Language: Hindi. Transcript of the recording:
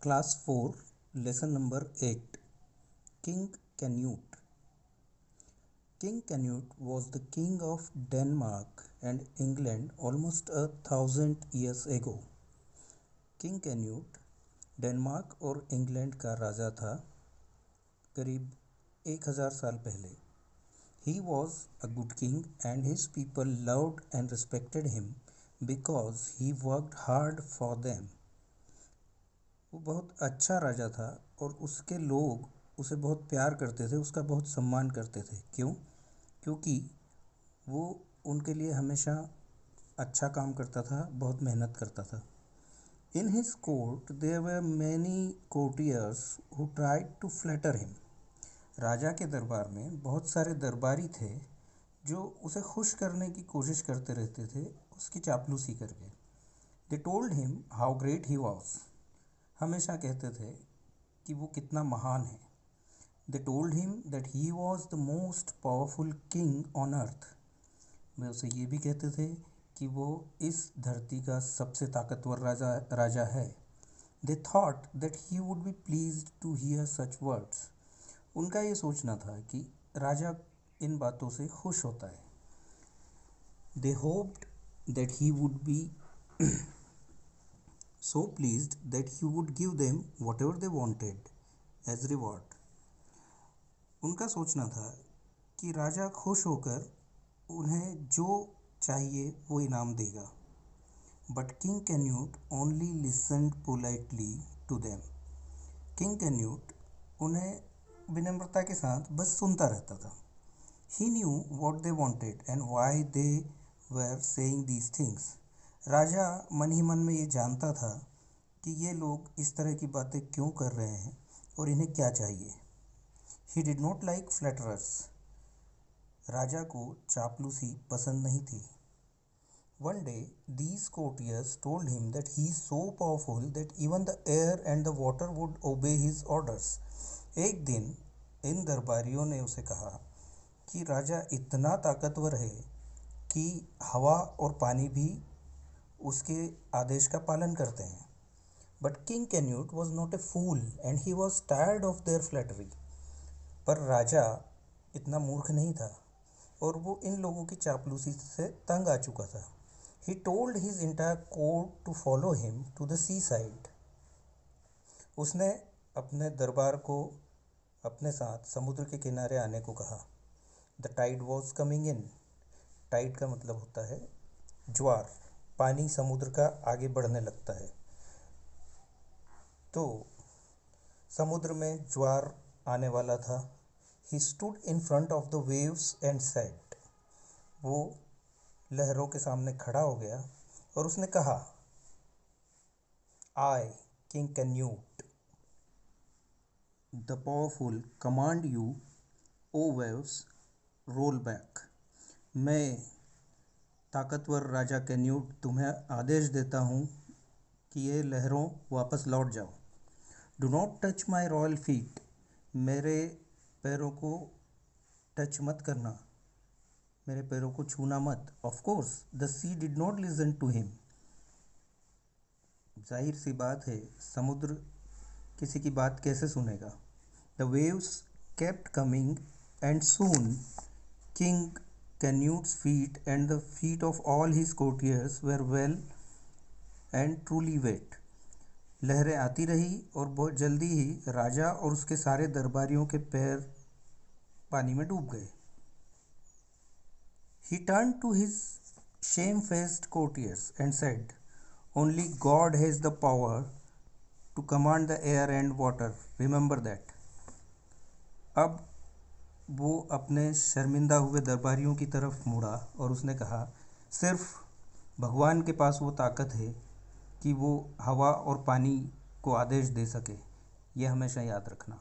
Class 4, Lesson number 8. King Canute. King Canute was the king of Denmark and England almost 1,000 years ago. King Canute Denmark और इंग्लैंड का राजा था करीब 1000 साल पहले. He was a good king and his people loved and respected him because he worked hard for them. वो बहुत अच्छा राजा था और उसके लोग उसे बहुत प्यार करते थे, उसका बहुत सम्मान करते थे. क्यों? क्योंकि वो उनके लिए हमेशा अच्छा काम करता था, बहुत मेहनत करता था. In his court there were many courtiers who tried to flatter him. राजा के दरबार में बहुत सारे दरबारी थे जो उसे खुश करने की कोशिश करते रहते थे, उसकी चापलूसी करके. They told him how great he was. हमेशा कहते थे कि वो कितना महान है. They told him that he was the most powerful king on earth. वे उसे ये भी कहते थे कि वो इस धरती का सबसे ताकतवर राजा है. They thought that he would be pleased to hear such words. उनका ये सोचना था कि राजा इन बातों से खुश होता है. They hoped that he would be so pleased that he would give them whatever they wanted as reward. उनका सोचना था कि राजा खुश होकर उन्हें जो चाहिए वो इनाम देगा. But King Canute only listened politely to them. King Canute उन्हें विनम्रता के साथ बस सुनता रहता था. He knew what they wanted and why they were saying these things. राजा मन ही मन में ये जानता था कि ये लोग इस तरह की बातें क्यों कर रहे हैं और इन्हें क्या चाहिए. He did not like flatterers. राजा को चापलूसी पसंद नहीं थी. One day, these courtiers told him that he is so powerful that even the air and the water would obey his orders. एक दिन इन दरबारियों ने उसे कहा कि राजा इतना ताकतवर है कि हवा और पानी भी उसके आदेश का पालन करते हैं. But King Canute was not a fool and he was tired of their flattery. पर राजा इतना मूर्ख नहीं था और वो इन लोगों की चापलूसी से तंग आ चुका था. He told his entire court to follow him to the seaside. उसने अपने दरबार को अपने साथ समुद्र के किनारे आने को कहा. The tide was coming in. Tide का मतलब होता है ज्वार. पानी समुद्र का आगे बढ़ने लगता है. तो समुद्र में ज्वार आने वाला था. He stood in front of the waves and said. वो लहरों के सामने खड़ा हो गया और उसने कहा, I, King Canute, the powerful, command you, O waves, roll back. मैं ताकतवर राजा कैन्यूट तुम्हें आदेश देता हूँ कि ये लहरों वापस लौट जाओ. Do not touch my royal feet. मेरे पैरों को टच मत करना, मेरे पैरों को छूना मत. Of course the sea did not listen to him. जाहिर सी बात है, समुद्र किसी की बात कैसे सुनेगा. The waves kept coming and soon king Canute's feet and the feet of all his courtiers were well and truly wet. लहरें आती रही और बहुत जल्दी ही राजा और उसके सारे दरबारियों के पैर पानी में डूब गए. He turned to his shamefaced courtiers and said, Only God has the power to command the air and water. Remember that. अब वो अपने शर्मिंदा हुए दरबारियों की तरफ मुड़ा और उसने कहा, सिर्फ भगवान के पास वो ताकत है कि वो हवा और पानी को आदेश दे सके. ये हमेशा याद रखना.